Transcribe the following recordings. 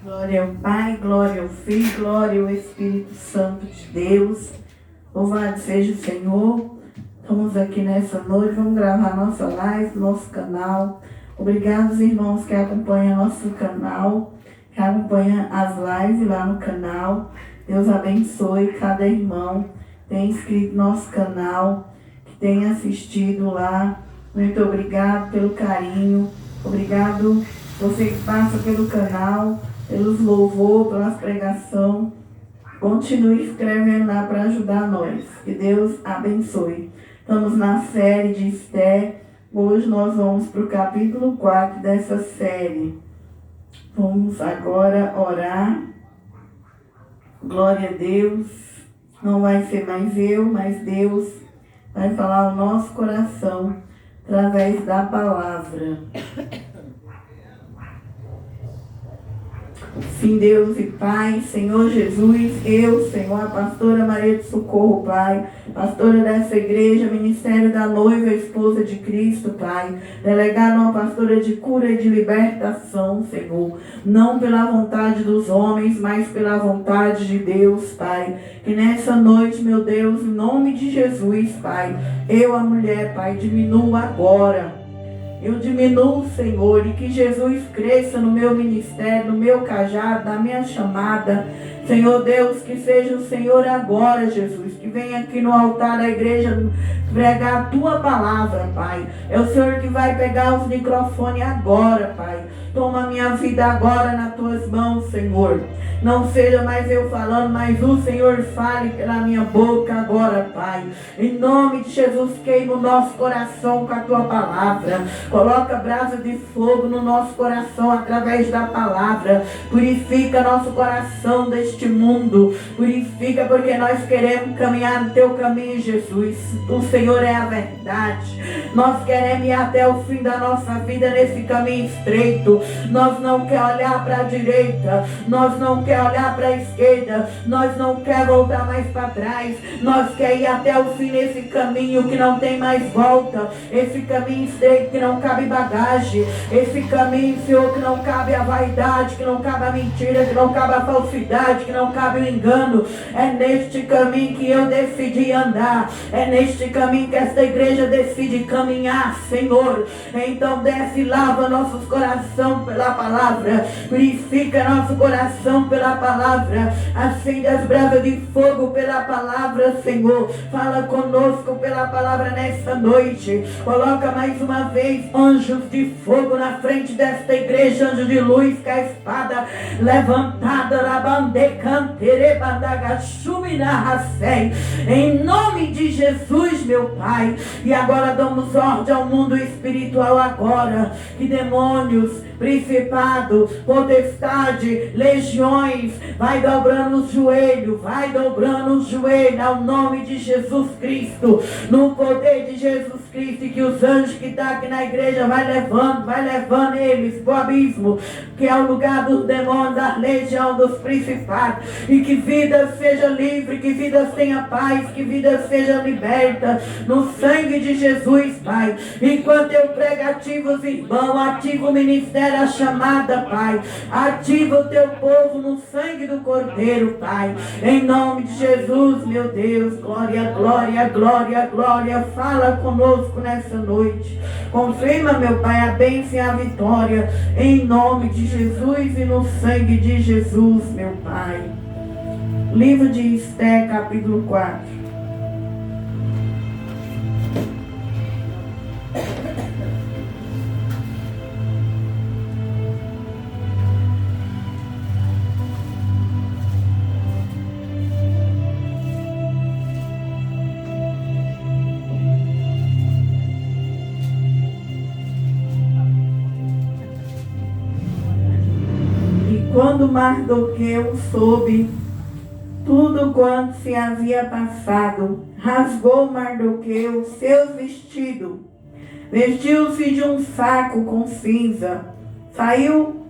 Glória ao Pai, glória ao Filho, glória ao Espírito Santo de Deus. Louvado seja o Senhor. Estamos aqui nessa noite, vamos gravar nossa live, nosso canal. Obrigado aos irmãos que acompanham nosso canal, que acompanham as lives lá no canal. Deus abençoe cada irmão que tem inscrito no nosso canal, que tem assistido lá. Muito obrigado pelo carinho. Obrigado você que passa pelo canal, pelos louvor, pelas pregação. Continue escrevendo lá para ajudar nós. Que Deus abençoe. Estamos na série de Esther. Hoje nós vamos para o capítulo 4 dessa série. Vamos agora orar. Glória a Deus. Não vai ser mais eu, mas Deus vai falar ao nosso coração através da palavra. Sim, Deus e Pai, Senhor Jesus, eu, Senhor, a pastora Maria de Socorro, Pai, pastora dessa igreja, ministério da noiva, esposa de Cristo, Pai, delegada uma pastora de cura e de libertação, Senhor, não pela vontade dos homens, mas pela vontade de Deus, Pai, que nessa noite, meu Deus, em nome de Jesus, Pai, eu, a mulher, Pai, diminuo agora. Eu diminuo, Senhor, e que Jesus cresça no meu ministério, no meu cajado, na minha chamada. Senhor Deus, que seja o Senhor agora, Jesus, que venha aqui no altar da igreja pregar a Tua palavra, Pai. É o Senhor que vai pegar os microfones agora, Pai. Toma a minha vida agora nas Tuas mãos, Senhor. Não seja mais eu falando, mas o Senhor fale pela minha boca agora, Pai. Em nome de Jesus, queima o nosso coração com a Tua palavra. Coloca brasa de fogo no nosso coração através da palavra. Purifica nosso coração deste mundo. Purifica porque nós queremos caminhar no Teu caminho, Jesus. O Senhor é a verdade. Nós queremos ir até o fim da nossa vida nesse caminho estreito. Nós não queremos olhar para a direita. Nós não queremos olhar para a esquerda. Nós não queremos voltar mais para trás. Nós queremos ir até o fim nesse caminho que não tem mais volta. Esse caminho estreito que não cabe bagagem. Esse caminho, Senhor, que não cabe a vaidade, que não cabe a mentira, que não cabe a falsidade, que não cabe o engano. É neste caminho que eu decidi andar. É neste caminho que esta igreja decide caminhar, Senhor. Então desce e lava nossos corações pela palavra. Purifica nosso coração pela palavra. Acende as brasas de fogo pela palavra, Senhor. Fala conosco pela palavra nesta noite. Coloca mais uma vez anjos de fogo na frente desta igreja, anjos de luz com a espada levantada, em nome de Jesus, meu Pai. E agora damos ordem ao mundo espiritual agora, que demônios, principado, potestade, legiões, vai dobrando os joelhos, vai dobrando os joelhos, ao nome de Jesus Cristo, no poder de Jesus Cristo, e que os anjos que estão aqui na igreja vai levando eles para o abismo, que é o lugar dos demônios, da legião, dos principados, e que vidas sejam livres, que vidas tenham paz, que vidas sejam libertas, no sangue de Jesus, Pai. Enquanto eu prego, ativa os irmãos, ativa o ministério, a chamada, Pai. Ativa o teu povo no sangue do Cordeiro, Pai. Em nome de Jesus, meu Deus. Glória, glória, glória, glória. Fala conosco nessa noite. Confirma, meu Pai, a bênção e a vitória. Em nome de Jesus e no sangue de Jesus, meu Pai. Livro de Esther, capítulo 4. Quando Mardoqueu soube tudo quanto se havia passado, rasgou Mardoqueu seus vestidos, vestiu-se de um saco com cinza, saiu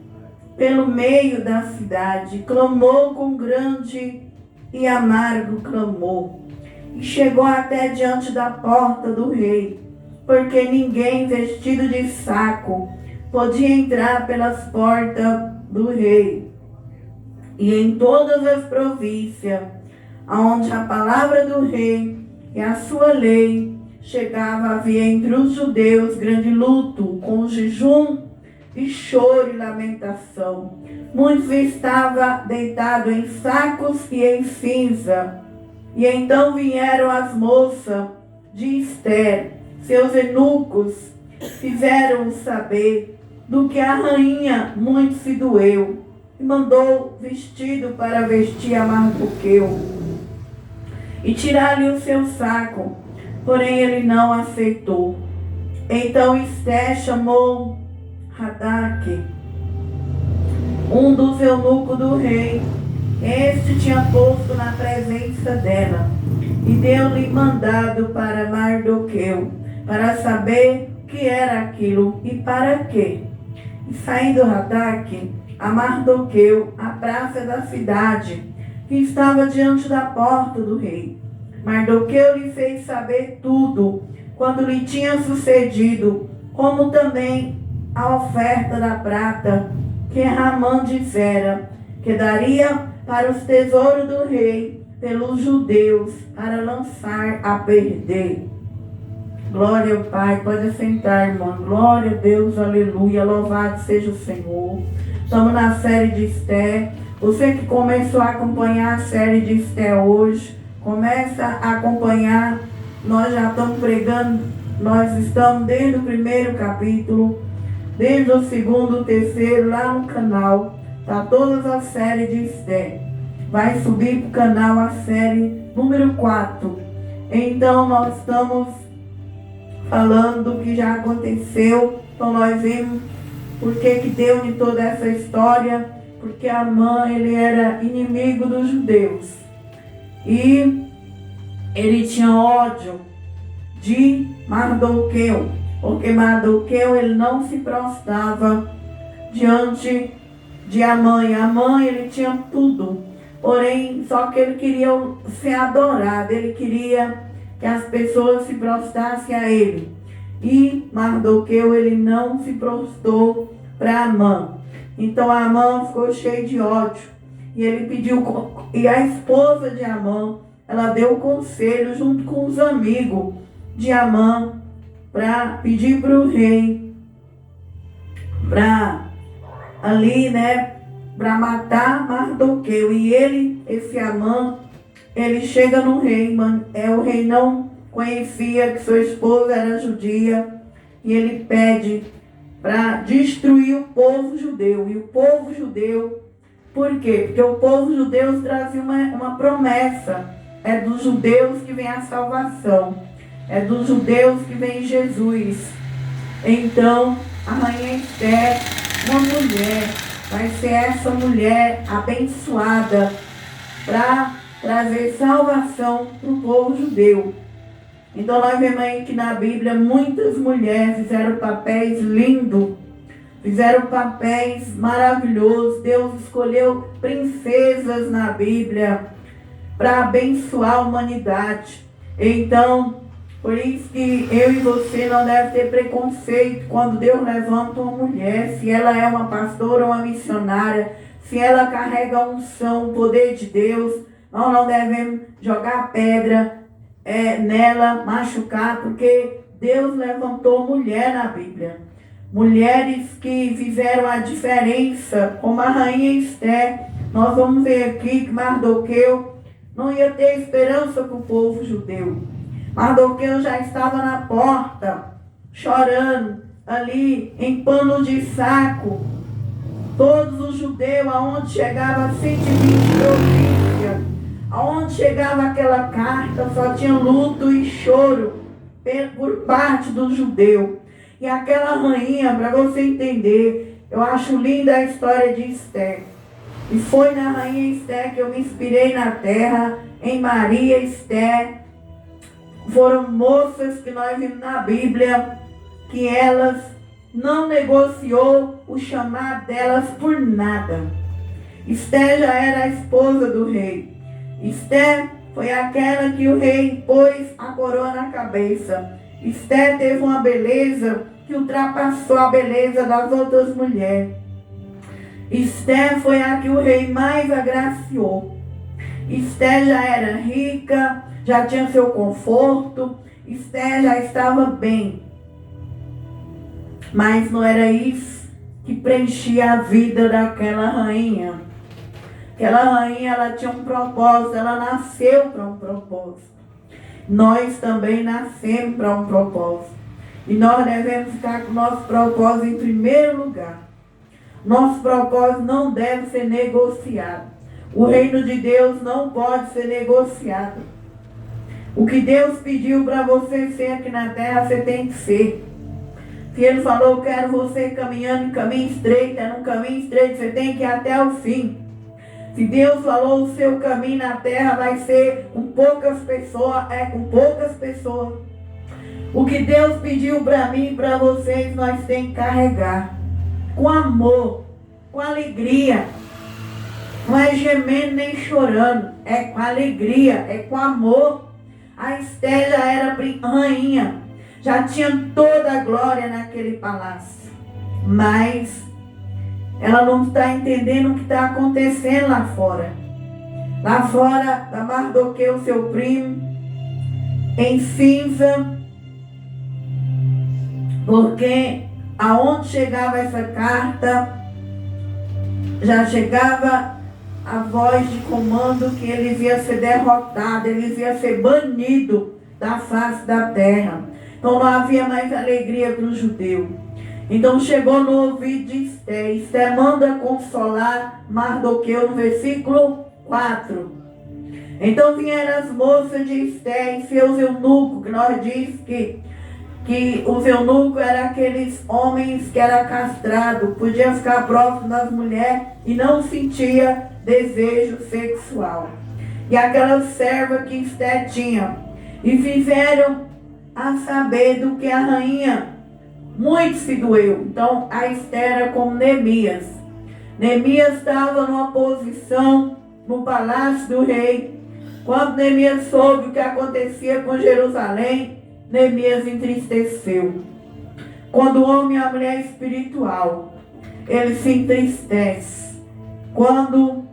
pelo meio da cidade, clamou com grande e amargo clamor, e chegou até diante da porta do rei, porque ninguém vestido de saco podia entrar pelas portas do rei. e em todas as províncias, aonde a palavra do rei e a sua lei chegava, havia entre os judeus grande luto, com jejum e choro e lamentação. Muitos estavam deitados em sacos e em cinza. E então vieram as moças de Ester, seus eunucos, fizeram saber do que a rainha muito se doeu, e mandou vestido para vestir a Mardoqueu, e tirar-lhe o seu saco, porém ele não aceitou. Então Ester chamou Radaque, um dos eunucos do rei. Este tinha posto na presença dela, e deu-lhe mandado para Mardoqueu, para saber o que era aquilo e para quê. E saindo Radaque a Mardoqueu, a praça da cidade, que estava diante da porta do rei. Mardoqueu lhe fez saber tudo, quando lhe tinha sucedido, como também a oferta da prata, que Ramã dissera, que daria para os tesouros do rei, pelos judeus, para lançar a perder. Glória ao Pai. Pode sentar, irmã. Glória a Deus, aleluia. Louvado seja o Senhor. Estamos na série de Ester. Você que começou a acompanhar a série de Ester hoje, começa a acompanhar. Nós já estamos pregando, nós estamos desde o primeiro capítulo, desde o segundo, o terceiro, lá no canal. Está todas as séries de Ester. Vai subir para o canal a série número 4. Então nós estamos falando do que já aconteceu. Então nós vimos por que deu de toda essa história. Porque Amã, ele era inimigo dos judeus. E ele tinha ódio de Mardoqueu. Porque Mardoqueu, ele não se prostrava diante de Amã. E Amã, ele tinha tudo. Porém, só que ele queria ser adorado. Ele queria que as pessoas se prostrassem a ele. E Mardoqueu, ele não se prostrou para Amã. Então Amã ficou cheio de ódio. E ele pediu, e a esposa de Amã, ela deu conselho junto com os amigos de Amã, para pedir para o rei, para ali, né, para matar Mardoqueu. E ele, esse Amã, ele chega no rei, o rei não conhecia que sua esposa era judia, e ele pede para destruir o povo judeu. E o povo judeu, por quê? Porque o povo judeu trazia uma promessa. É dos judeus que vem a salvação. É dos judeus que vem Jesus. Então, a rainha Ester, uma mulher, vai ser essa mulher abençoada para trazer salvação para o povo judeu. Então nós vemos aí que na Bíblia muitas mulheres fizeram papéis lindos, fizeram papéis maravilhosos. Deus escolheu princesas na Bíblia para abençoar a humanidade. Então, por isso que eu e você não deve ter preconceito quando Deus levanta uma mulher, se ela é uma pastora ou uma missionária, se ela carrega a unção, o poder de Deus. Nós não devemos jogar pedra nela, machucar, porque Deus levantou mulher na Bíblia. Mulheres que fizeram a diferença, como a rainha Ester. Nós vamos ver aqui que Mardoqueu não ia ter esperança para o povo judeu. Mardoqueu já estava na porta, chorando, ali em pano de saco. Todos os judeus, aonde chegava 120 províncias, aonde chegava aquela carta, só tinha luto e choro por parte do judeu. E aquela rainha, para você entender, eu acho linda a história de Ester. E foi na rainha Ester que eu me inspirei na terra, em Maria Ester. Foram moças que nós vimos na Bíblia, que elas não negociou o chamado delas por nada. Ester já era a esposa do rei. Ester foi aquela que o rei pôs a coroa na cabeça. Ester teve uma beleza que ultrapassou a beleza das outras mulheres. Esther foi a que o rei mais agraciou. Esther já era rica, já tinha seu conforto, Esther já estava bem. Mas não era isso que preenchia a vida daquela rainha. Aquela rainha, ela tinha um propósito, ela nasceu para um propósito. Nós também nascemos para um propósito. E nós devemos ficar com o nosso propósito em primeiro lugar. Nosso propósito não deve ser negociado. O reino de Deus não pode ser negociado. O que Deus pediu para você ser aqui na terra, você tem que ser. Se Ele falou, quero você caminhando em caminho estreito, é num caminho estreito, você tem que ir até o fim. Se Deus falou, o seu caminho na terra vai ser com poucas pessoas, é com poucas pessoas. O que Deus pediu para mim e para vocês, nós temos que carregar. Com amor, com alegria. Não é gemendo nem chorando, é com alegria, é com amor. A Esther já era rainha, já tinha toda a glória naquele palácio. Mas ela não está entendendo o que está acontecendo lá fora. Lá fora, está Mardoqueu, seu primo, em cinza, porque aonde chegava essa carta, já chegava a voz de comando que ele ia ser derrotado, ele ia ser banido da face da terra. Então não havia mais alegria para o judeu. Então chegou no ouvido de Esther. Esther manda consolar Mardoqueu no versículo 4. Então vieram as moças de Esther e seus eunucos, que nós diz que os eunucos eram aqueles homens que eram castrados, podiam ficar próximos das mulheres e não sentia desejo sexual. E aquela serva que Esther tinha. E fizeram a saber do que a rainha muito se doeu. Então a Esther era como Neemias. Neemias estava numa posição no palácio do rei. Quando Neemias soube o que acontecia com Jerusalém, Neemias entristeceu. Quando o homem e a mulher espiritual, ele se entristece. Quando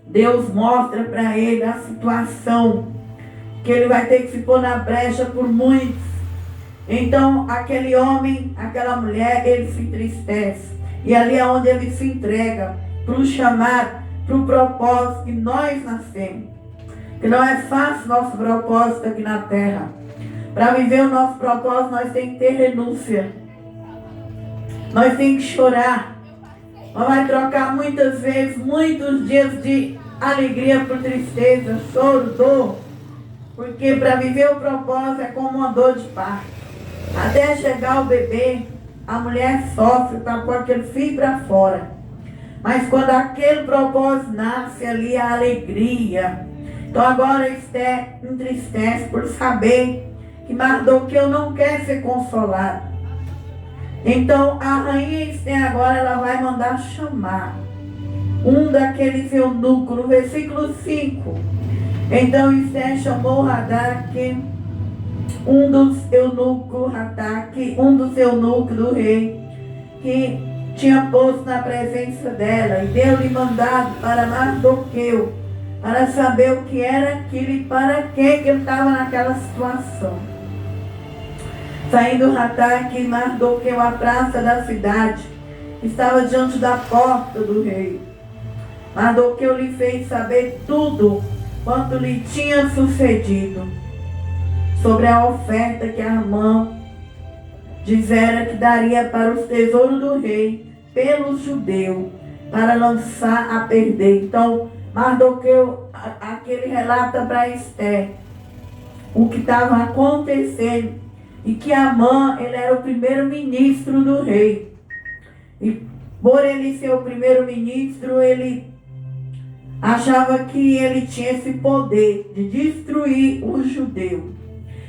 Deus mostra para ele a situação que ele vai ter que se pôr na brecha por muitos. Então, aquele homem, aquela mulher, ele se entristece. E ali é onde ele se entrega para o chamado, para o propósito que nós nascemos. Que não é fácil nosso propósito aqui na terra. Para viver o nosso propósito, nós temos que ter renúncia. Nós temos que chorar. Nós vamos trocar muitas vezes, muitos dias de alegria por tristeza, choro, dor. Porque para viver o propósito é como uma dor de parto. Até chegar o bebê, a mulher sofre para pôr aquele filho para fora. Mas quando aquele propósito nasce ali, a alegria. Então agora Esther entristece por saber que Mardoqueu não quer ser consolado. Então a rainha Esther agora ela vai mandar chamar um daqueles eunucos, no versículo 5. Então Esther chamou Radaque, um dos eunucos do rei, que tinha posto na presença dela, e deu-lhe mandado para Mardoqueu, para saber o que era aquilo e para que ele estava naquela situação. Saindo Radaque, Mardoqueu à praça da cidade, estava diante da porta do rei. Mardoqueu lhe fez saber tudo quanto lhe tinha sucedido, sobre a oferta que Amã dizera que daria para os tesouros do rei pelos judeus, para lançar a perder. Então Mardoqueu, aquele relata para Esther o que estava acontecendo, e que Amã, ele era o primeiro-ministro do rei, e por ele ser o primeiro-ministro, ele achava que ele tinha esse poder de destruir os judeus.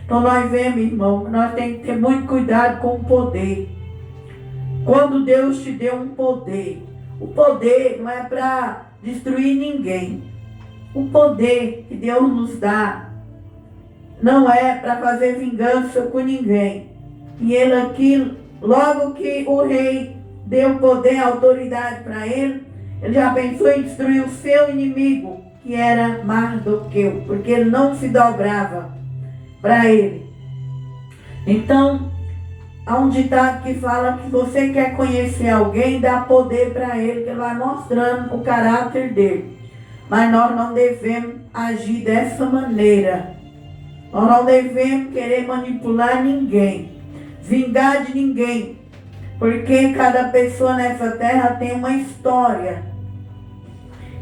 Então nós vemos, irmão, que nós temos que ter muito cuidado com o poder. Quando Deus te deu um poder, o poder não é para destruir ninguém. O poder que Deus nos dá não é para fazer vingança com ninguém. E ele aqui, logo que o rei deu poder e autoridade para ele. Ele já pensou em destruir o seu inimigo, que era Mardoqueu, porque ele não se dobrava para ele. Então, há um ditado que fala que você quer conhecer alguém, dá poder para ele, que ele vai mostrando o caráter dele. Mas nós não devemos agir dessa maneira. Nós não devemos querer manipular ninguém, vingar de ninguém, porque cada pessoa nessa terra tem uma história.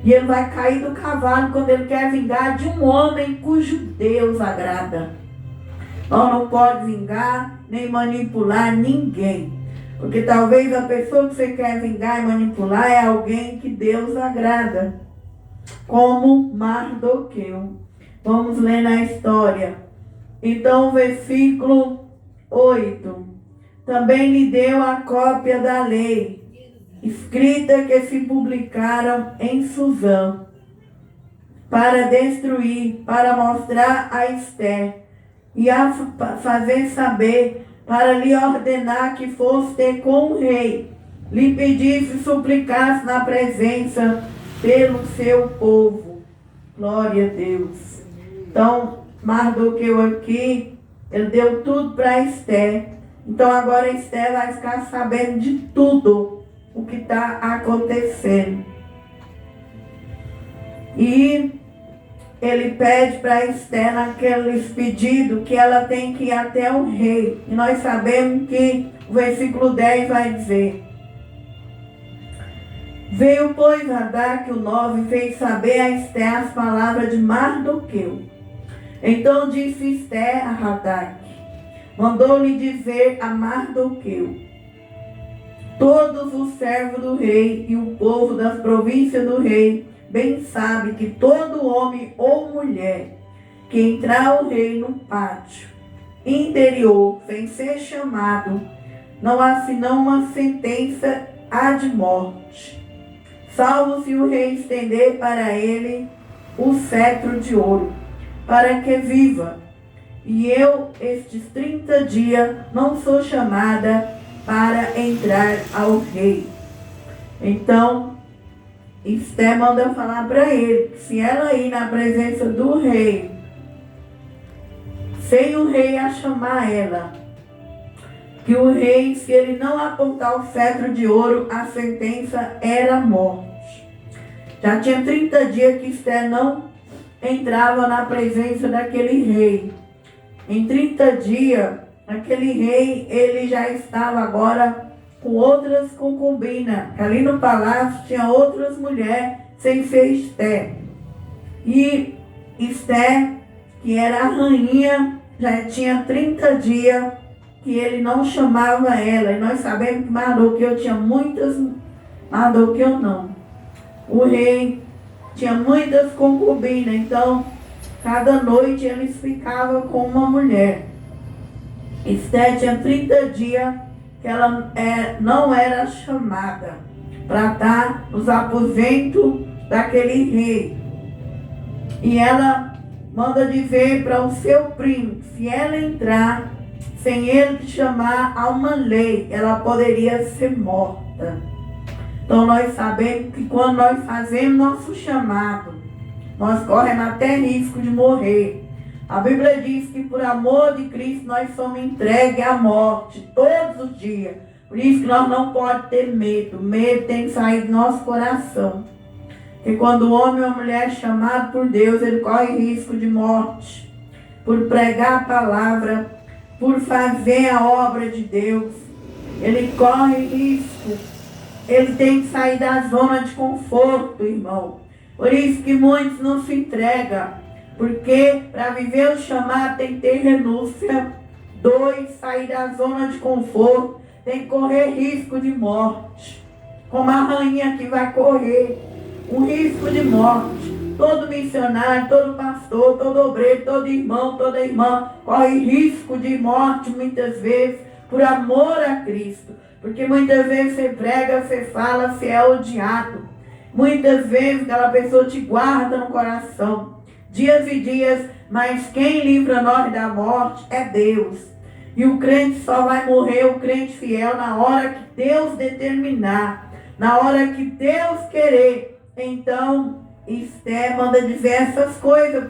E ele vai cair do cavalo quando ele quer vingar de um homem cujo Deus agrada. Nós não podemos vingar nem manipular ninguém. Porque talvez a pessoa que você quer vingar e manipular é alguém que Deus agrada. Como Mardoqueu. Vamos ler na história. Então, versículo 8. Também lhe deu a cópia da lei, escrita que se publicaram em Suzã, para destruir, para mostrar a Esther, e a fazer saber, para lhe ordenar que fosse ter com o rei, lhe pedisse, suplicasse na presença pelo seu povo. Glória a Deus. Então, Mardoqueu aqui, ele deu tudo para Esther. Então agora Esther vai ficar sabendo de tudo o que está acontecendo. E ele pede para Esther naqueles pedidos que ela tem que ir até o rei. E nós sabemos que o versículo 10 vai dizer: veio, pois, Hadaque o 9 e fez saber a Esther as palavras de Mardoqueu. Então disse Esther a Hadaque, mandou-lhe dizer a Mardoqueu: todos os servos do rei e o povo das províncias do rei bem sabe que todo homem ou mulher que entrar ao rei no pátio interior sem ser chamado, não há senão uma sentença há de morte, salvo se o rei estender para ele o cetro de ouro, para que viva. E eu, estes 30 dias, não sou chamada para entrar ao rei. Então, Esther manda falar para ele que se ela ir na presença do rei, sem o rei a chamar ela, que o rei, se ele não apontar o cetro de ouro, a sentença era a morte. Já tinha 30 dias que Esther não entrava na presença daquele rei. Em 30 dias, aquele rei, ele já estava agora com outras concubinas. Ali no palácio tinha outras mulheres, sem ser Esther. E Esther, que era a rainha, já tinha 30 dias que ele não chamava ela. E nós sabemos que Mardoqueu tinha muitas... Mardoqueu não. O rei tinha muitas concubinas. Então, cada noite eles ficavam com uma mulher. Esther tinha 30 dias que ela não era chamada para estar nos aposentos daquele rei. E ela manda dizer para o seu primo, se ela entrar sem ele chamar a uma lei, ela poderia ser morta. Então nós sabemos que quando nós fazemos nosso chamado, nós corremos até risco de morrer. A Bíblia diz que por amor de Cristo nós somos entregues à morte todos os dias. Por isso que nós não podemos ter medo. Medo tem que sair do nosso coração. Porque quando o homem ou a mulher é chamado por Deus, ele corre risco de morte. Por pregar a palavra, por fazer a obra de Deus. Ele corre risco. Ele tem que sair da zona de conforto, irmão. Por isso que muitos não se entregam. Porque para viver o chamado tem que ter renúncia. 2, sair da zona de conforto. Tem que correr risco de morte. Como a rainha que vai correr um risco de morte. Todo missionário, todo pastor, todo obreiro, todo irmão, toda irmã corre risco de morte muitas vezes por amor a Cristo. Porque muitas vezes você prega, você fala, você é odiado. Muitas vezes aquela pessoa te guarda no coração. Dias e dias, mas quem livra nós da morte é Deus. E o crente só vai morrer, o crente fiel, na hora que Deus determinar, na hora que Deus querer. Então, Esther manda dizer essas coisas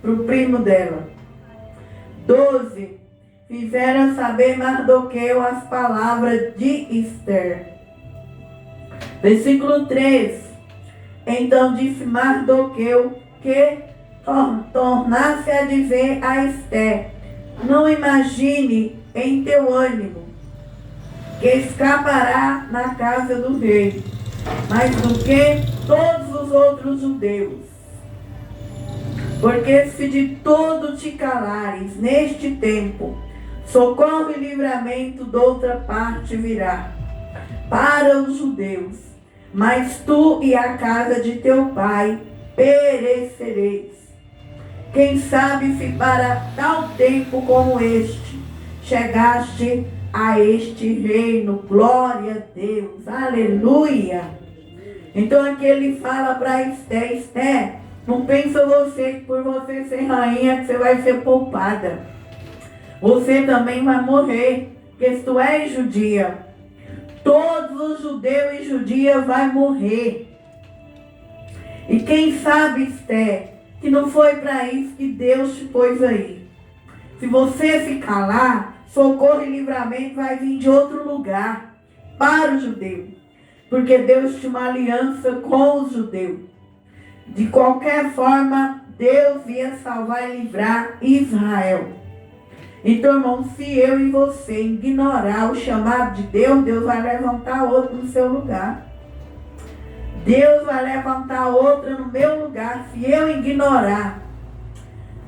pro primo dela. 12. Fizeram saber Mardoqueu as palavras de Esther. Versículo 3. Então disse Mardoqueu que tornasse a dizer a Esther: não imagine em teu ânimo que escapará na casa do rei, mais do que todos os outros judeus. Porque se de todo te calares neste tempo, socorro e livramento de outra parte virá para os judeus, mas tu e a casa de teu pai perecereis. Quem sabe se para tal tempo como este chegaste a este reino. Glória a Deus, aleluia. Então aqui ele fala para Esther: Esther, não pensa você que por você ser rainha que você vai ser poupada. Você também vai morrer, porque se tu és judia, todos os judeus e judias vão morrer. E quem sabe, Esther, que não foi para isso que Deus te pôs aí. Se você se calar, socorro e livramento vai vir de outro lugar para o judeu. Porque Deus tinha uma aliança com os judeus. De qualquer forma, Deus ia salvar e livrar Israel. Então, irmão, se eu e você ignorar o chamado de Deus, Deus vai levantar outro no seu lugar. Deus vai levantar outra no meu lugar, se eu ignorar.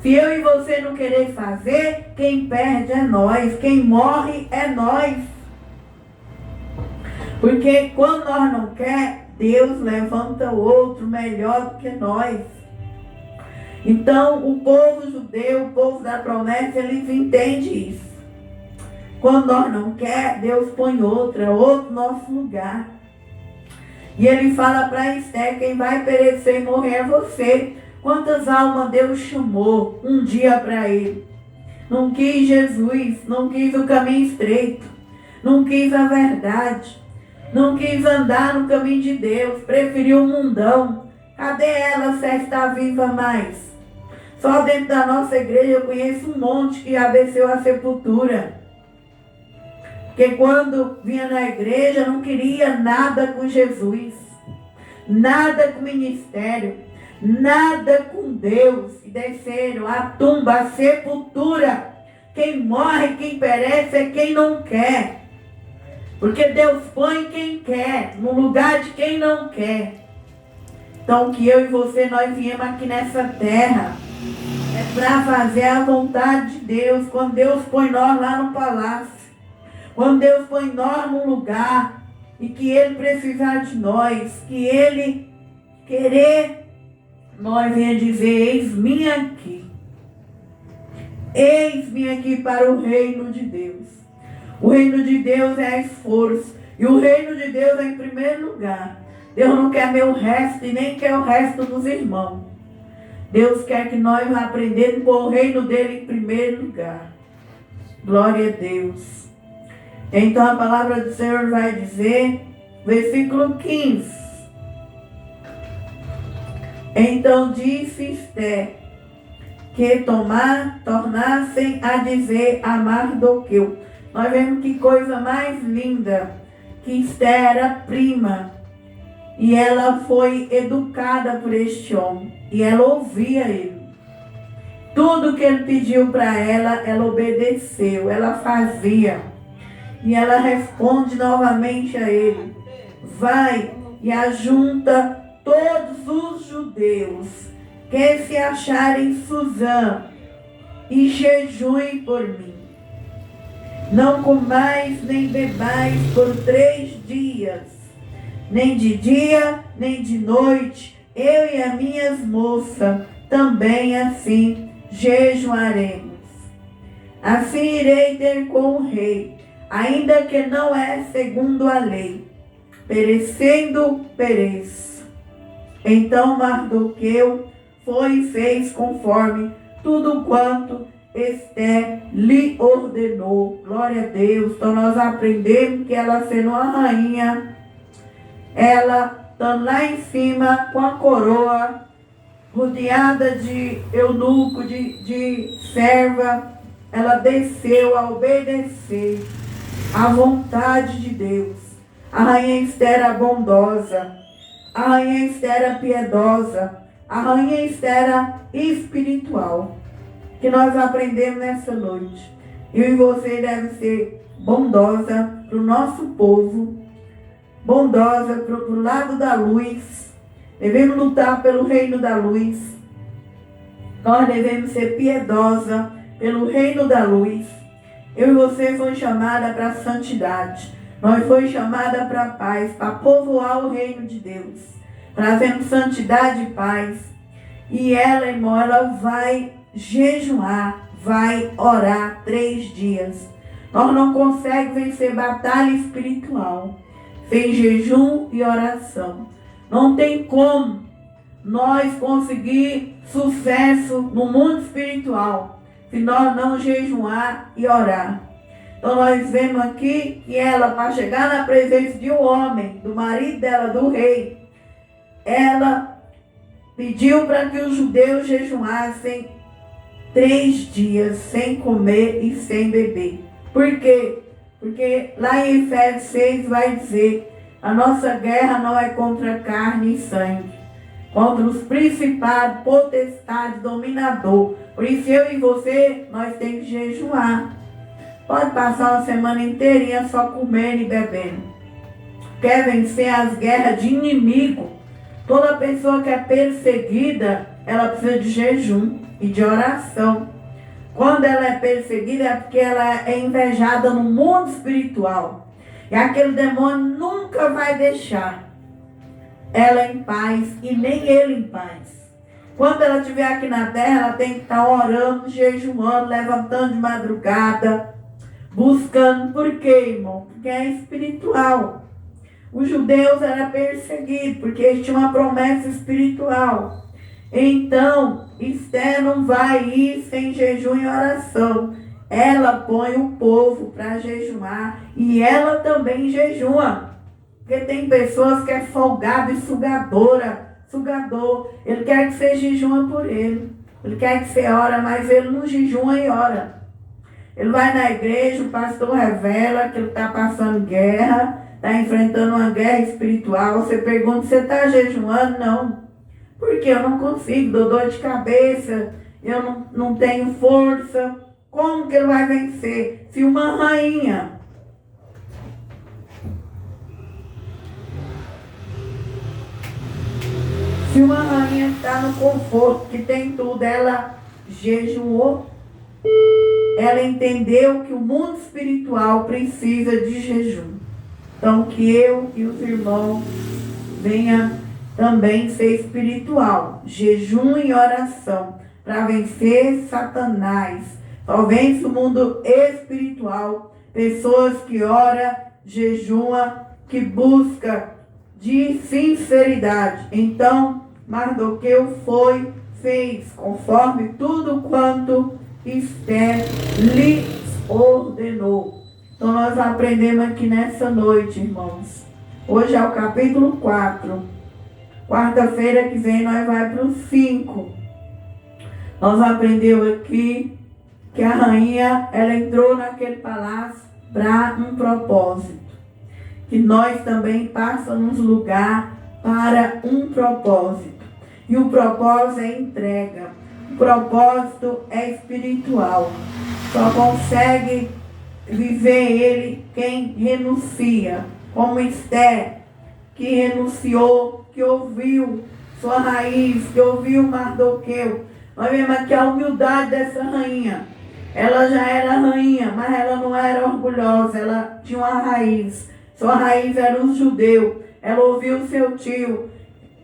Se eu e você não querer fazer, quem perde é nós, quem morre é nós. Porque quando nós não quer, Deus levanta outro melhor do que nós. Então, o povo judeu, o povo da promessa, eles entendem isso. Quando nós não quer, Deus põe outro nosso lugar. E ele fala para Esther: quem vai perecer e morrer é você. Quantas almas Deus chamou um dia para ele? Não quis Jesus, não quis o caminho estreito, não quis a verdade, não quis andar no caminho de Deus, preferiu o mundão. Cadê ela se está viva mais? Só dentro da nossa igreja eu conheço um monte que já desceu à sepultura. Porque quando vinha na igreja não queria nada com Jesus, nada com ministério, nada com Deus. E desceram a tumba, a sepultura. Quem morre, quem perece é quem não quer. Porque Deus põe quem quer no lugar de quem não quer. Então que eu e você, nós viemos aqui nessa terra é para fazer a vontade de Deus. Quando Deus põe nós lá no palácio, quando Deus põe nós no lugar e que Ele precisar de nós, que Ele querer, nós venha dizer: eis-me aqui. Eis-me aqui para o reino de Deus. O reino de Deus é esforço. E o reino de Deus é em primeiro lugar. Deus não quer meu resto e nem quer o resto dos irmãos. Deus quer que nós aprendamos com o reino dele em primeiro lugar. Glória a Deus. Então a palavra do Senhor vai dizer, versículo 15. Então disse Esther que tornassem a dizer a Mardoqueu. Nós vemos que coisa mais linda, que Esther era prima. E ela foi educada por este homem. E ela ouvia ele. Tudo que ele pediu para ela obedeceu. Ela fazia. E ela responde novamente a ele: vai e ajunta todos os judeus que se acharem em Suzã e jejuem por mim. Não comais nem bebais por 3 dias, nem de dia, nem de noite. Eu e as minhas moças também assim jejuaremos. Assim irei ter com o rei, ainda que não é segundo a lei. Perecendo, pereço. Então Mardoqueu foi e fez conforme tudo quanto Esther lhe ordenou. Glória a Deus. Então nós aprendemos que ela sendo uma rainha, ela estando lá em cima com a coroa, rodeada de eunuco, de serva, ela desceu a obedecer à vontade de Deus. A rainha Esther era bondosa, a rainha Esther era piedosa, a rainha Esther era espiritual. Que nós aprendemos nessa noite. Eu e você deve ser bondosa para o nosso povo, bondosa para o lado da luz. Devemos lutar pelo reino da luz. Nós devemos ser piedosa pelo reino da luz. Eu e você foi chamada para a santidade. Nós foi chamada para a paz, para povoar o reino de Deus, trazendo santidade e paz. E ela, irmão, ela vai jejuar, vai orar 3 dias. Nós não conseguimos vencer batalha espiritual sem jejum e oração. Não tem como nós conseguir sucesso no mundo espiritual se nós não jejuar e orar. Então nós vemos aqui que ela, para chegar na presença de um homem, do marido dela, do rei, ela pediu para que os judeus jejuassem 3 dias sem comer e sem beber. Por quê? Porque lá em Efésios 6 vai dizer: a nossa guerra não é contra carne e sangue, contra os principados, potestades, dominador. Por isso eu e você, nós temos que jejuar. Pode passar uma semana inteirinha só comendo e bebendo. Quer vencer as guerras de inimigo? Toda pessoa que é perseguida, ela precisa de jejum e de oração. Quando ela é perseguida é porque ela é invejada no mundo espiritual. E aquele demônio nunca vai deixar ela em paz e nem ele em paz. Quando ela estiver aqui na terra, ela tem que estar orando, jejuando, levantando de madrugada, buscando. Por quê, irmão? Porque é espiritual. Os judeus eram perseguidos porque eles tinham uma promessa espiritual. Então, Esther não vai ir sem jejum e oração. Ela põe o povo para jejuar e ela também jejua. Porque tem pessoas que é folgado e sugador. Ele quer que você jejua por ele. Ele quer que você ora, mas ele não jejua e ora. Ele vai na igreja, o pastor revela que ele está passando guerra, está enfrentando uma guerra espiritual. Você pergunta, você está jejuando? Não. Porque eu não consigo, dou dor de cabeça, eu não tenho força. Como que ele vai vencer? Se uma rainha está no conforto, que tem tudo, ela jejuou, ela entendeu que o mundo espiritual precisa de jejum. Então que eu e os irmãos venham também ser espiritual, jejum e oração, para vencer Satanás. Só vence o mundo espiritual, pessoas que oram, jejuam, que buscam de sinceridade. Então Mardoqueu fez conforme tudo quanto Esther lhe ordenou. Então nós aprendemos aqui nessa noite, irmãos. Hoje é o capítulo 4. Quarta-feira que vem nós vamos para o 5. Nós aprendemos aqui que a rainha, ela entrou naquele palácio para um propósito. Que nós também passamos lugar para um propósito. E o propósito é entrega. O propósito é espiritual. Só consegue viver ele quem renuncia. Como Esther, que renunciou, que ouviu sua raiz, que ouviu Mardoqueu. Nós vemos aqui a humildade dessa rainha. Ela já era rainha, mas ela não era orgulhosa, ela tinha uma raiz. Sua raiz era os judeus. Ela ouviu seu tio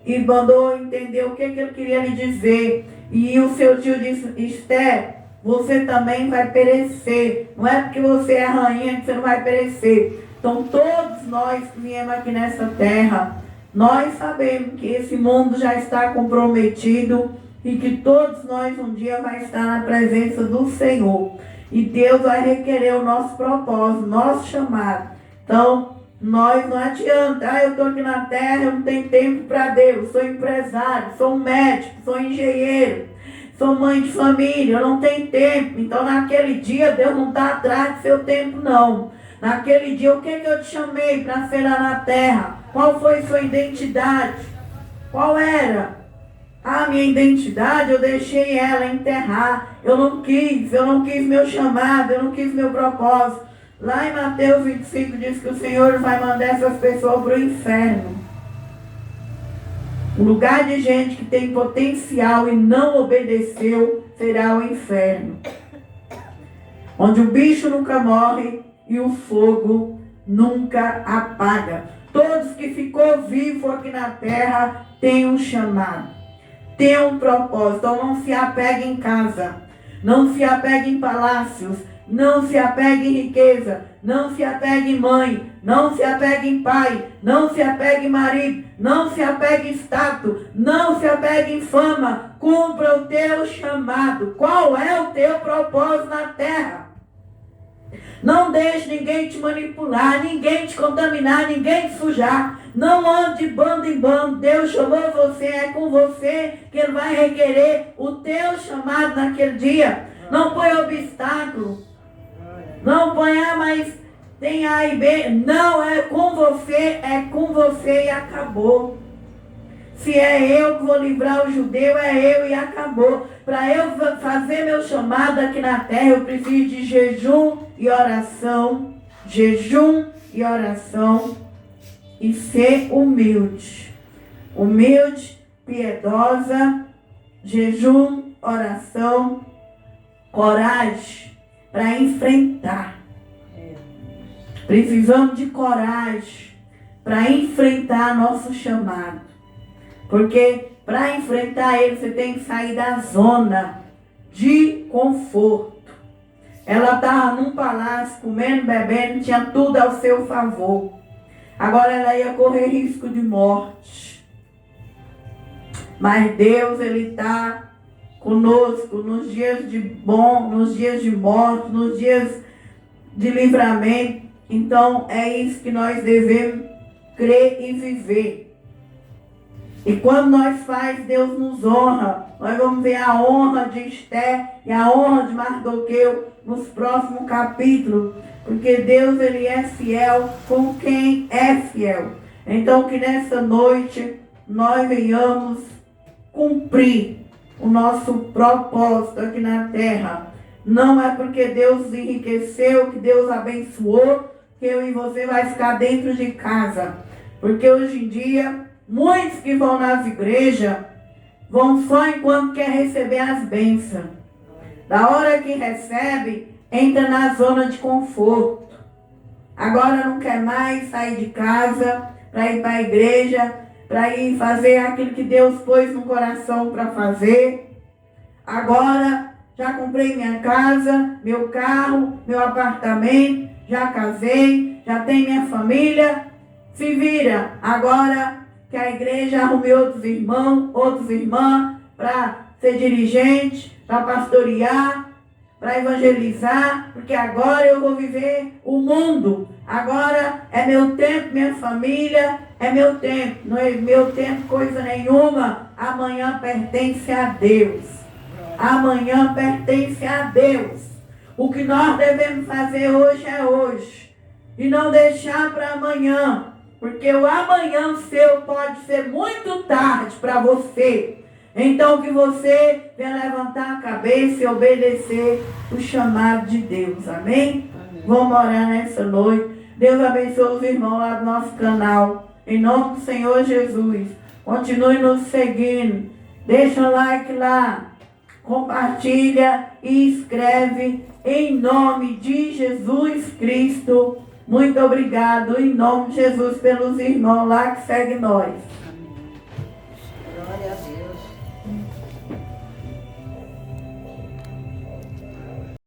e mandou entender o que ele queria lhe dizer. E o seu tio disse: Esther, você também vai perecer. Não é porque você é rainha que você não vai perecer. Então todos nós que viemos aqui nessa terra, nós sabemos que esse mundo já está comprometido e que todos nós um dia vai estar na presença do Senhor. E Deus vai requerer o nosso propósito, nosso chamado. Então, nós não adianta, eu estou aqui na terra, eu não tenho tempo para Deus, sou empresário, sou médico, sou engenheiro, sou mãe de família, eu não tenho tempo. Então naquele dia Deus não está atrás do seu tempo não. Naquele dia o que eu te chamei para ser lá na terra? Qual foi sua identidade? Qual era? A minha identidade, eu deixei ela enterrar. Eu não quis meu chamado, eu não quis meu propósito. Lá em Mateus 25 diz que o Senhor vai mandar essas pessoas para o inferno. O lugar de gente que tem potencial e não obedeceu será o inferno. Onde o bicho nunca morre e o fogo nunca apaga. Todos que ficou vivo aqui na terra têm um chamado, têm um propósito. Então não se apegue em casa, não se apegue em palácios, não se apegue em riqueza, não se apegue em mãe, não se apegue em pai, não se apegue em marido, não se apegue em status, não se apegue em fama. Cumpra o teu chamado. Qual é o teu propósito na terra? Não deixe ninguém te manipular, ninguém te contaminar, ninguém te sujar. Não ande de bando em bando. Deus chamou você, é com você que Ele vai requerer o teu chamado naquele dia. Não põe obstáculo. Não põe, mas tem A e B. Não, é com você e acabou. Se é eu que vou livrar o judeu, é eu e acabou. Para eu fazer meu chamado aqui na terra, eu preciso de jejum e oração. Jejum e oração. E ser humilde. Humilde, piedosa, jejum, oração, coragem para enfrentar. Precisamos de coragem para enfrentar nosso chamado. Porque para enfrentar ele, você tem que sair da zona de conforto. Ela estava num palácio, comendo, bebendo, tinha tudo ao seu favor. Agora ela ia correr risco de morte. Mas Deus, Ele está conosco nos dias de bom, nos dias de morte, nos dias de livramento. Então é isso que nós devemos crer e viver. E quando nós faz, Deus nos honra. Nós vamos ver a honra de Esther e a honra de Mardoqueu nos próximos capítulos. Porque Deus, Ele é fiel com quem é fiel. Então que nessa noite nós venhamos cumprir o nosso propósito aqui na terra. Não é porque Deus enriqueceu, que Deus abençoou, que eu e você vai ficar dentro de casa. Porque hoje em dia, muitos que vão nas igrejas, vão só enquanto quer receber as bênçãos. Da hora que recebe, entra na zona de conforto. Agora não quer mais sair de casa para ir para a igreja, para ir fazer aquilo que Deus pôs no coração para fazer. Agora já comprei minha casa, meu carro, meu apartamento, já casei, já tenho minha família. Se vira, agora que a igreja arrume outros irmãos, outras irmãs, para ser dirigente, para pastorear, para evangelizar, porque agora eu vou viver o mundo. Agora é meu tempo, minha família, é meu tempo. Não é meu tempo coisa nenhuma. Amanhã pertence a Deus. Amanhã pertence a Deus. O que nós devemos fazer hoje é hoje. E não deixar para amanhã. Porque o amanhã seu pode ser muito tarde para você. Então que você venha levantar a cabeça e obedecer o chamado de Deus. Amém? Amém. Vamos orar nessa noite. Deus abençoe os irmãos lá do nosso canal. Em nome do Senhor Jesus. Continue nos seguindo. Deixa um like lá. Compartilha e escreve em nome de Jesus Cristo. Muito obrigado em nome de Jesus pelos irmãos lá que seguem nós.